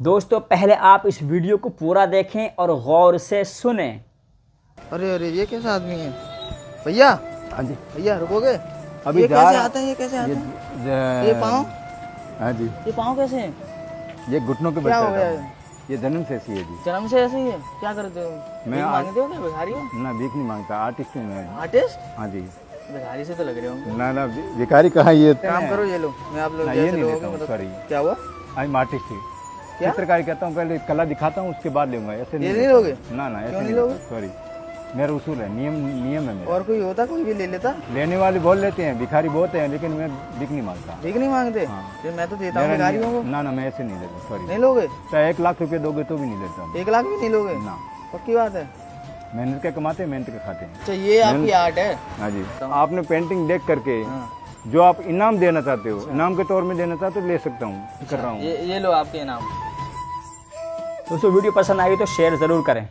दोस्तों पहले आप इस वीडियो को पूरा देखें और गौर से सुनें। अरे अरे ये कैसा आदमी है भैया? हाँ जी भैया रुकोगे? अभी ये जा कैसे रहा- आते हैं? ये कैसे आते हैं? ये पाँव? हाँ जी ये पाँव कैसे हैं? ये घुटनों के क्या बल हो चलता गया? हूँ। ये जन्म से ऐसी है जी। जन्म से ऐसे ही है? क्या करते हो? मैं भीख आज- मांगते हो क्या? भिखारी हो? ना भीख नहीं मांगता, आर्टिस्ट हूँ मैं। आर्टिस्ट? हाँ जी। भिखारी से तो लग रहे होंगे। ना भिखारी कहाँ ये काम करो, ये लो मैं आप लोग ना, ये जैसे नहीं लोगों लेता के हूँ, मतलब सॉरी। क्या हुआ? आई एम आर्टिस्ट ही। क्या? चित्रकारी करता हूँ, पहले कला दिखाता हूँ उसके बाद लूंगा, ऐसे ये नहीं लेता। लोगे? ना ऐसे क्यों नहीं नहीं लोगे? सॉरी, मेरा उसूल है, नियम है मेरा। और कोई होता, कोई भी ले लेता? लेने वाले बोल लेते हैं भिखारी बहुत है, लेकिन मैं भीख नहीं मांगता। भीख नहीं मांगते? हाँ। ये मैं तो देता हूँ मेरा भिखारियों को। ना मैं ऐसे नहीं लेता, सॉरी। नहीं लोगे? चाहे 1 लाख रुपए दोगे तो भी नहीं लेता हूँ। 1 लाख भी नहीं लोगे? ना, पक्की बात है? मेहनत के कमाते हैं, मेहनत के खाते हैं। अच्छा ये आपकी आर्ट है? हाँ जी। आपने पेंटिंग देख करके हाँ। जो आप इनाम देना चाहते हो, इनाम के तौर में देना चाहते हो, ले सकता हूँ, कर रहा हूँ। ये लो आपके इनाम। दोस्तों वीडियो पसंद आई तो शेयर ज़रूर करें।